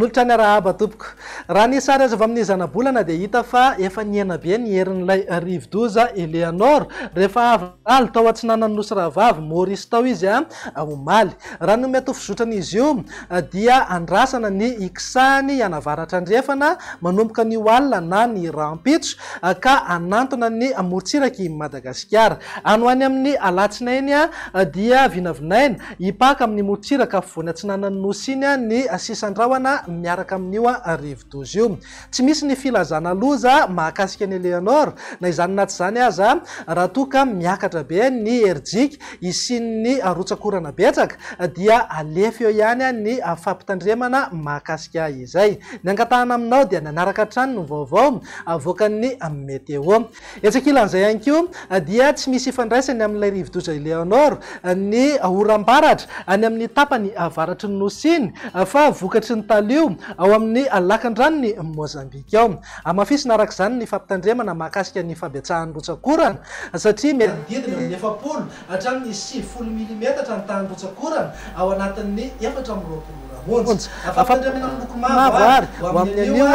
manolotra ny arahaba tompoko raha ny sary aza avy amin'ny zana-bolana dia hita fa efa niena be ny herin'ilay rivodoza Eleanor rehefa avy tao atsinanany nosy rahavavy Maurice tao izy omaly raha no mety fizotrana izy io dia andrasana ny ikisany anavaratra andrefana manomboka ny alina na ny rampitso ka anantona ny morontsiraky Madagasikara ano any amin'ny alatsinainy dia vinavinaina hipaka amin'ny morontsiraka voany atsinanany nosy iny ny sisandrawana miaraka amin'io rivodoza io tsy misy ny filazana loza mahakasika ny Eleanor na izany naty zany aza raha toka miakatra be ny herjika isin'ny rotsakorana betsaka dia alefa eo ihany ny fampitandremana mahakasika izay ny angatahana aminao dia nanaraka trano ny vaovao avoakan'ny meteo etsakilan'izay ihany koa dia tsy misy ifandraisany amin'ilay rivodoza Eleanor ny oram-baratra any amin'ny tapany avaratry ny nosy iny fa vokatry ny talio ao amin'ny lakan-drano ny Mozambika ao amafisina araka izany ny fampitandremana mahakasika ny fabetsahan'ny rotsakorana satria medidina ny 70 hatramin'ny 70 milimetatra ny tahan'ny rotsakorana ao anatin'ny 420 fampitandremana miloko mavo ary ho amin'ny anio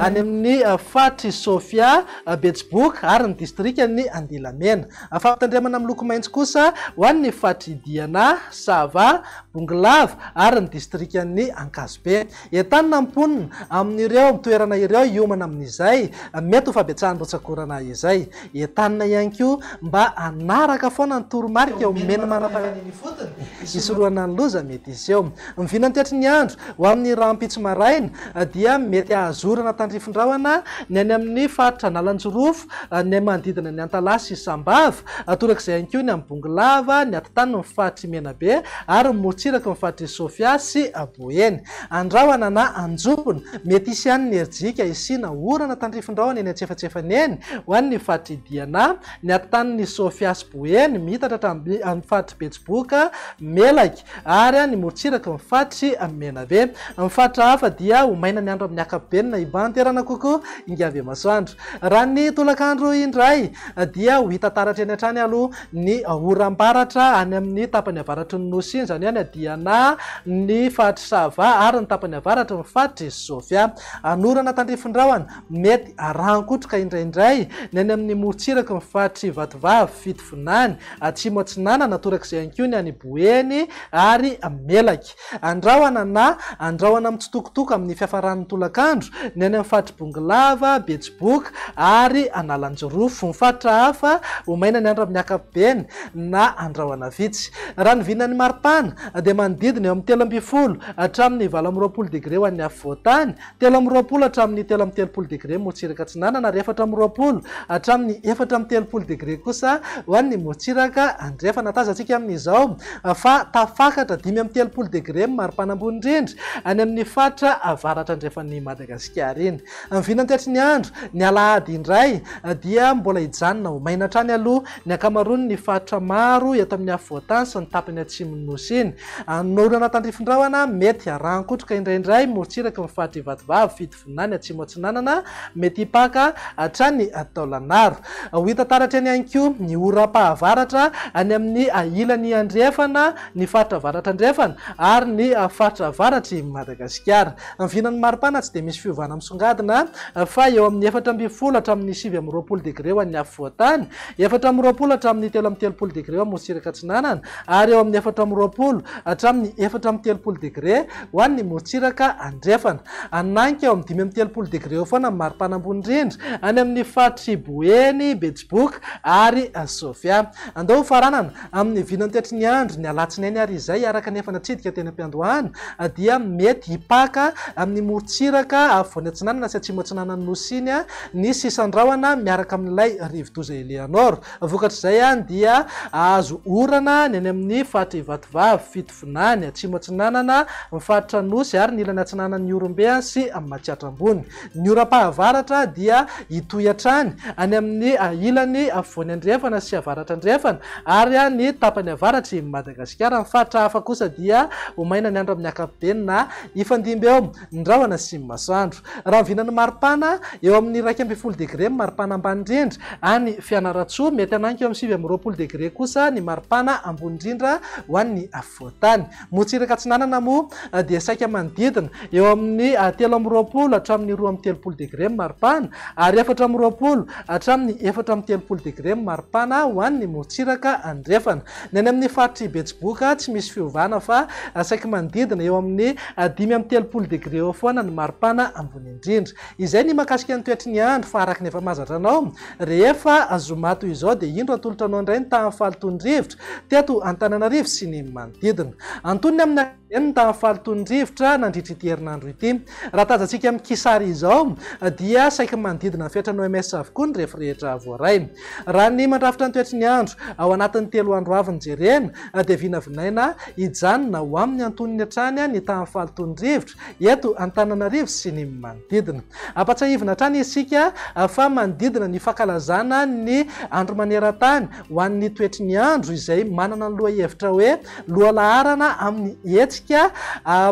any amin'ny Fatry Sofia Betsiboka ary ny distrika ny Andilamena fampitandremana miloko maitso kosa ho an'ny Fatry Diana Sava Bongolava ary ny distrika ny Ankasibe entanina mponina amin'ireo toerana ireo iomana amin'izay mety ho fabetsahan'ny rotsakorana izay entanina ihany koa mba anaraka foana ny toromarika eo mena manam-pahaniny fotony isoroana ny loza mety izy eo mivinany tetry ny andro ho amin'ny rampitso maraina dia mety ahazorana tandrifin-drahona ny any amin'ny faritra analanjorofo ny manodidina ny Antalasy Sambava torak'izay ihany koa ny amin'ny Bongolava ny atitany ny Fatry Menabe ary morontsiraka ny Fatry Sofia sy Boeny andrahona na anjopona mety isy ihany ny herjika isina orana tandrifin-drahona eny antsefatsefany eny ho an'ny Fatry Diana ny atitany ny Sofia sy Boeny mitatra hatramin'ny Fatry Betsiboka Melaky ary ny morontsiraka ny Fatry Menabe amin'ny faritra hafa dia homaina ny andro amin'ny akapobenina ibanterana kokoa ingavy masoandro raha ny tolakandro indray dia ho hita taratra eny hatrany aloha ny oram-baratra any amin'ny tapany avaratry ny nosy iny zany ihany Diana ny Fatry Sava ary ny tapany avaratra ny Fatry Sofia anorana tandrifin-drahona mety arankotroka indraindray ny any amin'ny morontsiraka ny Fatry Vatovavy Fitovinany atsimo atsinanana torak'izay ihany koa ny any Boeny ary Melaky andrahona na andrahona mitsitokotoko amin'ny fiafaran'ny tolakandro ny any amin'ny Fatry Bongolava Betsiboka ary Analanjorofo ny faritra hafa homaina ny andro amin'ny akapobeny na andrahona vitsy raha ny vinany maripana dia manodidina eo amin'ny 30 hatramin'ny 20 degré ho an'ny afovoantany 30 hatramin'ny 30 degré morontsiraka atsinanana ary 40 hatramin'ny 40 degré kosa ho an'ny morontsiraka andrefana tazantsika amin'izao fa tafakatra 30 degré maripana ambony indrindra any amin'ny faritra avaratra andrefan'ny Madagasikara iny amin'ny vinany ny andro ny alahady indray dia mbola hijanona ho maina hatrany aloha ny akamarony ny faritra maro eto amin'ny afovoantany sy ny tapany atsimon'ny nosy iny anorana tandrifin-drahona mety arankotroka indraindray morontsiraka ny Fatry Vatovavy Fitovinany atsimo atsinanana mety hipaka hatrany Taolanaro ho hita taratra eny ihany koa ny oram-pahavaratra any amin'ny ilany andrefana ny faritra avaratra andrefana ary ny faritra avaratry Madagasikara amin'ny vinany maripana tsy dia misy fiovana misongadina fa eo amin'ny 40 hatramin'ny 20 degré ho an'ny afovoantany 20 hatramin'ny 30 degré ho morontsiraka atsinanana ary eo amin'ny 40 hatramin'ny 30 degré ho an'ny morontsiraka andrefana ananika eo amin'ny 30 degré eo foana maripana ambony indrindra any amin'ny Fatry Boeny Betsiboka ary Sofia andao faranana amin'ny vinany tetry ny andro ny alatsinainy ary izay araka nefa natsidika teny am-piandohana dia mety hipaka amin'ny morontsiraka voany atsinanana sy atsimo atsinanany nosy iny ny sisandrahona miaraka amin'ilay rivodoza Eleanor vokatr'izay dia azo orana ny any amin'ny Fatry Vatovavy Fitovinany atsimo atsinanana mifaritra nosy ary ny ilany atsinanan'ny Orombe sy Matsiatrambony ny oram-pahavaratra dia hitoy hatrany any amin'ny ilany voany andrefana sy avaratra andrefana ary ny tapany avaratry Madagasikara ny faritra hafa kosa dia homaina ny andro amin'ny akapobeny na ifandimby eo ndrahona sy masoandro raha vinany maripana eo amin'ny 20 degré maripana ambany indrindra any Fianaratsoa mety ananky eo amin'ny 20 degré kosa ny maripana ambony indrindra ho an'ny afovoantany tany. Motsiraka Atsinanana moa dia saika manodidina eo amin'ny 3 hatramin'ny 2 degré maripana ary 4 hatramin'ny 4 degré maripana ho an'ny motsiraka andrefana. Ny any amin'ny faritry Betsiboka tsy misy fiovana fa saika manodidina eo amin'ny 5 degré eo foana ny maripana ambony indrindra. Izay ny mahakasika ny toetry ny andro fa araka ny efa mazatra anao rehefa zoma toy izao dia indro atolotra anao indray ny tamin'ny fahatony-rivotra teto Antananarivo sy ny manodidina. Antonony amin'ny ny tamin'ny fahatony-rivotra nandritra ity herinandro ity. Raha tazantsika amin'ny kisary izao dia saika manodidina ny fetrany OMS avokoa ny rehetra voaray. Raha ny mandrafitra ny toetry ny andro ao anatin'ny 3 andro avy ny jerena dia vinavinaina hijanona ho amin'ny Antonony hatrany ny tamin'ny fahatony-rivotra eto Antananarivo sy ny manodidina. Ampatsahivina hatrany isika fa manodidina ny fankalazana ny andro maneran-tany ho an'ny toetry ny andro izay manana ny lohahevitra hoe lohalaharana amin'ny hetsika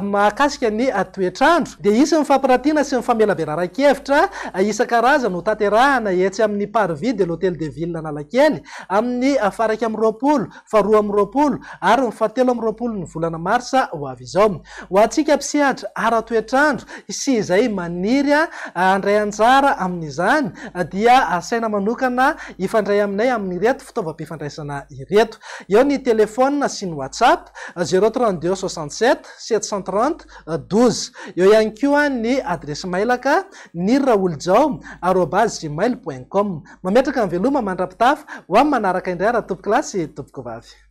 mahakasika ny toetr'andro dia isan'ny fampirantiana sy ny famelaberara-kevitra isan-karazany ho tanterahana etsy amin'ny Parvis de l'Hôtel de Ville Analakely amin'ny 1 faha 20 ary ny 17 ny volana Marsa ho avy izao. Ho antsika mpisehatra ara-toetr'andro sy izay maniry handray anjara amin'izany dia asaina manokana ifandray aminay amin'ny ireto fitaovam-pifandraisana ireto. Eo ny telefona sy ny WhatsApp 032 67 730 12. Eo ihany koa ny adresy mailaka niraoljao@gmail.com. Mametraka ny veloma mandrapitafa ho amin'ny manaraka indray raha tompoko lahy sy tompoko vavy.